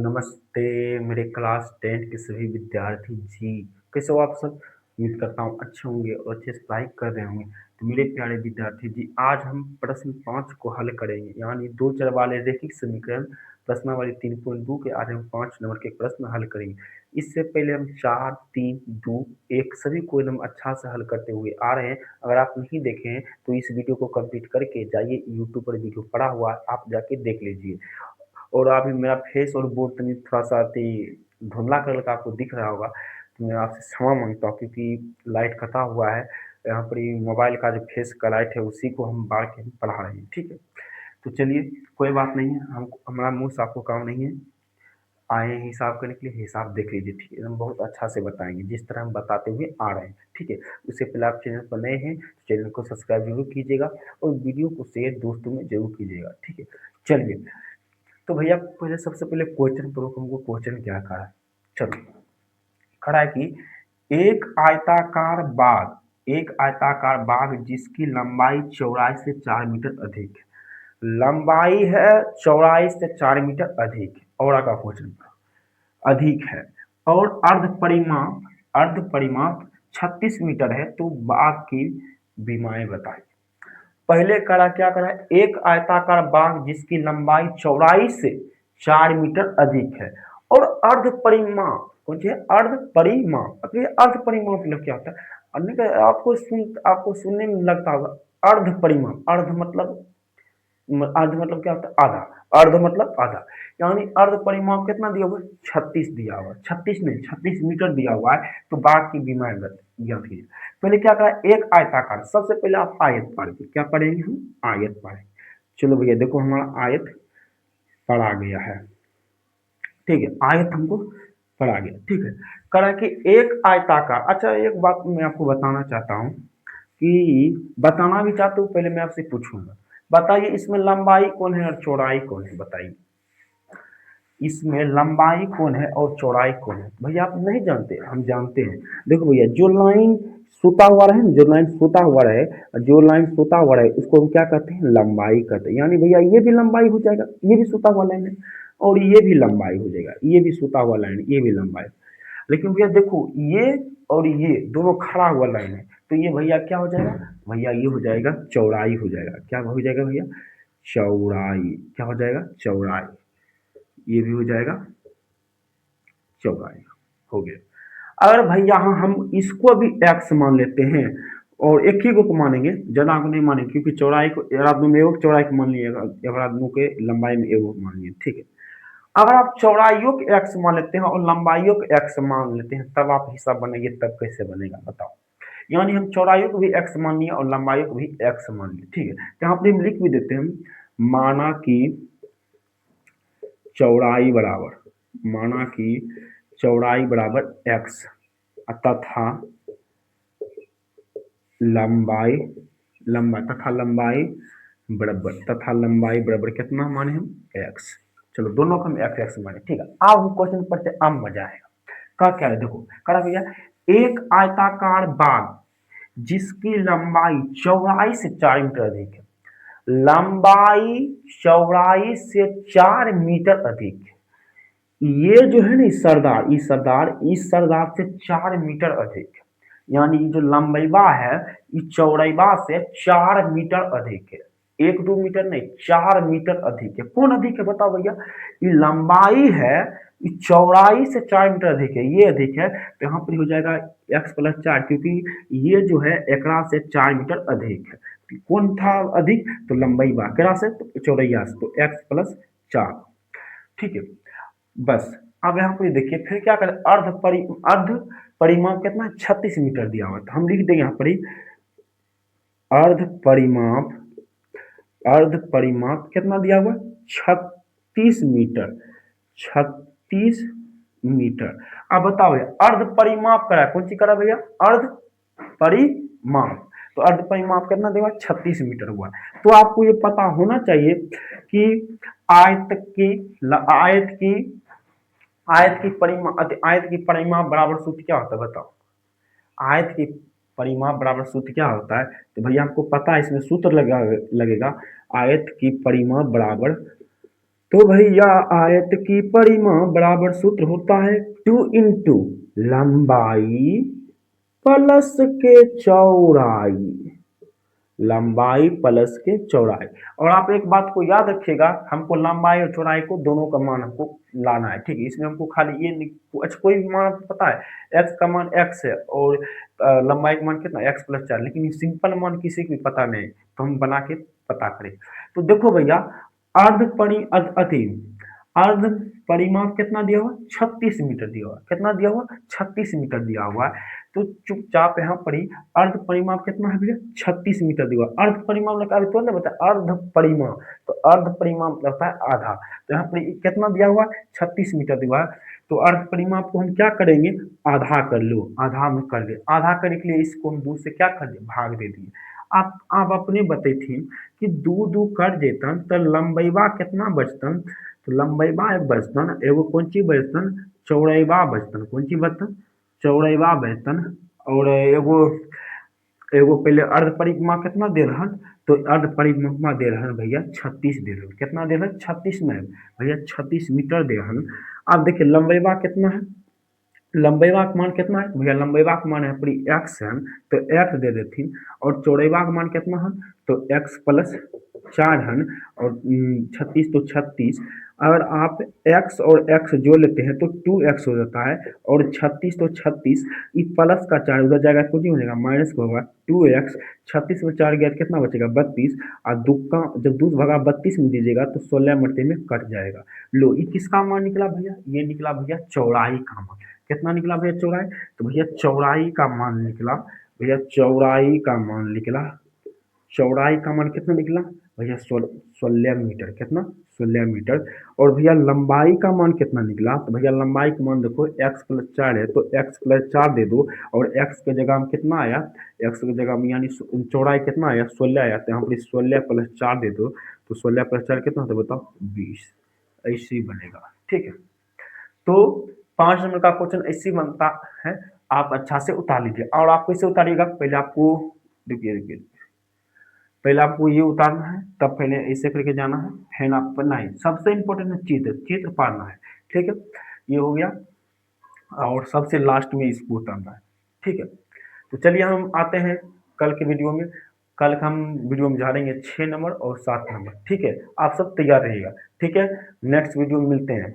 नमस्ते मेरे क्लास 10 के सभी विद्यार्थी जी। कैसे हो आप सब? उम्मीद करता हूँ अच्छे होंगे और अच्छे से पढ़ाई कर रहे होंगे। तो मेरे प्यारे विद्यार्थी जी, आज हम प्रश्न 5 को हल करेंगे, यानी दो चर वाले रैखिक समीकरण प्रश्नावली 3.2 के आज हम 5 नंबर के प्रश्न हल करेंगे। इससे पहले हम 4, 3, 2, 1 सभी को एकदम अच्छा से हल करते हुए आ रहे हैं। अगर आप नहीं देखे हैं तो इस वीडियो को कंप्लीट करके जाइए, यूट्यूब पर वीडियो पड़ा हुआ है, आप जाके देख लीजिए। और अभी मेरा फेस और बोर्ड तनी थोड़ा-सा धुंधला कलर का आपको दिख रहा होगा, तो मैं आपसे क्षमा माँगता हूँ क्योंकि लाइट कटा हुआ है। यहाँ पर ये मोबाइल का जो फेस का लाइट है उसी को हम बार के पढ़ा रहे हैं, ठीक है? तो चलिए, कोई बात नहीं है, हम हमारा मुँह से आपको काम नहीं है। आए हैं हिसाब करने के लिए, हिसाब देख लीजिए, ठीक है? हम बहुत अच्छा से बताएँगे जिस तरह हम बताते हुए आ रहे हैं, ठीक है? उससे पहले आप चैनल पर नए हैं तो चैनल को सब्सक्राइब ज़रूर कीजिएगा और वीडियो को शेयर दोस्तों में ज़रूर कीजिएगा, ठीक है? चलिए, तो भैया पहले सबसे पहले क्वेश्चन पढ़ो, हमको क्वेश्चन क्या कहा है। चलो, खड़ा है कि एक आयताकार बाग जिसकी लंबाई चौड़ाई से 4 मीटर अधिक है। लंबाई है चौड़ाई से 4 मीटर अधिक है, और का क्वेश्चन अधिक है, और अर्ध परिमाप 36 मीटर है, तो बाग की विमाएं बताइए। पहले करा क्या करा, एक आयताकार बाग जिसकी लंबाई चौड़ाई से 4 मीटर अधिक है, और अर्ध परिमाप कौन सी है? अर्ध परिमाप। अब ये अर्ध परिमाप मतलब क्या होता है? आपको सुनने में लगता होगा अर्ध परिमाप। अर्ध मतलब क्या होता है? आधा। अर्ध मतलब आधा, यानी अर्ध परिमाप कितना दिया हुआ है? 36 दिया हुआ है। 36 नहीं, 36 मीटर दिया हुआ है, तो बाग की विमाएं ज्ञात कीजिए। पहले क्या करा, एक आयताकार, सबसे पहले आप आयत पढ़ेंगे। क्या पढ़ेंगे हम? आयत पढ़ेंगे। चलो भैया देखो, हमारा आयत पढ़ा गया है, ठीक है? आयत हमको पढ़ा गया, ठीक है? करा कि एक आयताकार। अच्छा, एक बात मैं आपको बताना चाहता हूँ कि बताना भी चाहते हो, पहले मैं आपसे पूछूंगा, बताइए इसमें लंबाई कौन है और चौड़ाई कौन है? बताइए इसमें लंबाई कौन है और चौड़ाई कौन है? भैया आप नहीं जानते, हम जानते हैं। देखो भैया, जो लाइन सूता हुआ रहे ना, जो लाइन सूता हुआ रहे उसको हम क्या कहते हैं? लंबाई कहते हैं। यानी भैया ये भी लंबाई हो जाएगा, ये भी सूता हुआ लाइन है, और ये भी लंबाई हो जाएगा, ये भी सूता हुआ लाइन, ये भी लंबाई। लेकिन भैया देखो, ये और ये दोनों खड़ा हुआ लाइन है, तो ये भैया क्या हो जाएगा? भैया ये हो जाएगा चौड़ाई हो जाएगा। क्या हो जाएगा भैया? चौड़ाई। क्या हो जाएगा? चौड़ाई। ये भी हो जाएगा चौड़ाई। हो गया। अगर भाई यहाँ हम इसको भी एक्स मान लेते हैं, और एक ही को मानेंगे, जना को नहीं मानेंगे, क्योंकि चौड़ाई को आदमी में एक चौड़ाई को मान लिएगा, अगर आदमी के लंबाई में एक मान लिए, ठीक है? अगर आप चौड़ाइयों को एक्स मान लेते हैं और लंबाइयों को एक्स मान लेते हैं, तब आप हिसाब बनाइए, तब कैसे बनेगा बताओ। यानी हम चौड़ाइयों को भी एक्स मान लिए और लंबाइयों को भी एक्स मान लिए, ठीक है? तो यहाँ पर हम लिख भी देते हैं, माना कि चौड़ाई बराबर माना कि चौड़ाई बराबर एक्स तथा लंबाई लंबाई बराबर कितना माने हम? एक्स। चलो, दोनों को हम एक्स एक्स माने, ठीक है? अब हम क्वेश्चन पढ़ते, अब मजा आएगा। का क्या है देखो, करा भैया, एक आयताकार बाग जिसकी लंबाई चौड़ाई से 4 मीटर अधिक है। लंबाई चौड़ाई से 4 मीटर अधिक है। ये जो है ना इस सरदार से 4 मीटर अधिक है। यानी जो लंबाईबा है, ये चौड़ाईबा से 4 मीटर अधिक है। 1-2 मीटर नहीं, 4 मीटर अधिक है। कौन अधिक है बताओ भैया? ये लंबाई है, ये चौड़ाई से 4 मीटर अधिक है, ये अधिक है। तो यहाँ पर हो जाएगा x+4, क्योंकि ये जो है एकरा से 4 मीटर अधिक है। कौन था अधिक? तो लंबाई बा केरा से, तो चौड़ैया से, तो x+4, ठीक है? बस। अब यहाँ पर देखिए, फिर क्या करें, अर्ध परिमाप कितना? 36 मीटर दिया हुआ, तो हम लिख देंगे यहाँ पर ही अर्ध परिमाप कितना दिया हुआ? 36 मीटर। 36 मीटर। अब बताओ भैया, अर्ध परिमाप करा, कौन सी करा भैया? अर्ध परिमाप। तो अर्ध परिमाप कितना देगा? 36 मीटर हुआ। तो आपको ये पता होना चाहिए कि आयत की आयत की आयत की परिमाप बराबर सूत्र क्या होता है बताओ? आयत की परिमाप बराबर सूत्र क्या होता है? तो भैया आपको पता है, इसमें सूत्र लगेगा, आयत की परिमाप बराबर तो भैया आयत की परिमाप बराबर सूत्र होता है 2 इंटू लंबाई प्लस के चौड़ाई, लंबाई प्लस के चौड़ाई। और आप एक बात को याद रखिएगा, हमको लंबाई और चौड़ाई को दोनों का मान हमको लाना है, ठीक है। इसमें हमको खाली ये अच्छा कोई भी मान आपको पता है, एक्स का मान एक्स है और लंबाई का मान कितना एक्स प्लस 4, लेकिन ये सिंपल मान किसी को भी पता नहीं, तो हम बना के पता करें। तो देखो भैया, अर्ध परि अति अर्ध परिमाप कितना दिया हुआ, 36 मीटर दिया हुआ, कितना दिया हुआ, 36 मीटर दिया हुआ है। तो चुपचाप यहाँ पर ही अर्ध परिमाप कितना है भैया, 36 मीटर दिया हुआ। अर्ध परिमाप लगा तो ना बता, अर्ध परिमाप, तो अर्ध परिमाप लगता है आधा, तो यहाँ पर कितना दिया हुआ, 36 मीटर दिया हुआ है। तो अर्ध परिमाप को हम क्या करेंगे, आधा कर लो, आधा में कर दे, आधा करने के लिए इसको हम 2 से क्या कर दे, भाग दे दिए। आप अपने बतेथिन कि 2 कर देतन तो लंबैबा कितना बचतन, तो लंबैबा एक बचतन, एगो कौन चीज बचतन, चौड़ैबा बचतन, कौन चीज बचतन, चौड़ैबा बचतन। और एगो एगो पहले अर्ध परिक्रमा कितना दे रहन, तो अर्ध परिक्रमा दे रहन भैया 36 दे रहन, कितना दे रहन, 36 में भैया 36 मीटर दे रहन। अब देखिए लंबैबा कितना है, लंबैबा का मान कितना है भैया, लंबैबा का मान है पूरी एक्स है, तो एक्स दे देथिन। और चौड़ैबा का मान कितना है, तो एक्स प्लस 4 है। और 36 तो 36, अगर आप x और x जोड़ लेते हैं तो 2x हो जाता है। और 36 तो 36, ये प्लस का 4 उधर जाएगा, कुछ नहीं हो जाएगा, माइनस का होगा 2x। 36 में 4 गया तो कितना बचेगा, 32। और दुक्का जब 2 भगा 32 में दीजिएगा तो 16 मरते में कट जाएगा। लो, ये किसका मान निकला भैया, ये निकला भैया चौड़ाई का मान। कितना निकला भैया, चौड़ाई, तो भैया चौड़ाई का मान निकला, भैया चौड़ाई का मान निकला, चौड़ाई का मान कितना निकला भैया, 16 मीटर, कितना, 16 मीटर। और भैया लंबाई का मान कितना निकला, तो भैया लंबाई का मान देखो x प्लस 4 है, तो x प्लस 4 दे दो। और x के जगह में कितना आया, x की जगह में यानी चौड़ाई कितना आया, 16 आया, तो यहाँ पर 16 प्लस 4 दे दो, तो 16 प्लस 4 कितना होता है बताओ, 20। ऐसे ही बनेगा, ठीक है। तो 5 नंबर का क्वेश्चन ऐसे ही बनता है, आप अच्छा से उतार लीजिए। और आप कैसे उतारिएगा, पहले आपको देखिए देखिए, पहले आपको ये उतारना है, तब पहले ऐसे करके जाना है, फिर आप नहीं, सबसे इंपॉर्टेंट है चित्र, चित्र पारना है, ठीक है। ये हो गया, और सबसे लास्ट में इसको उतारना है, ठीक है। तो चलिए हम आते हैं कल के वीडियो में। कल हम वीडियो में झाड़ेंगे 6 नंबर और 7 नंबर, ठीक है। आप सब तैयार रहिएगा, ठीक है। नेक्स्ट वीडियो में मिलते हैं।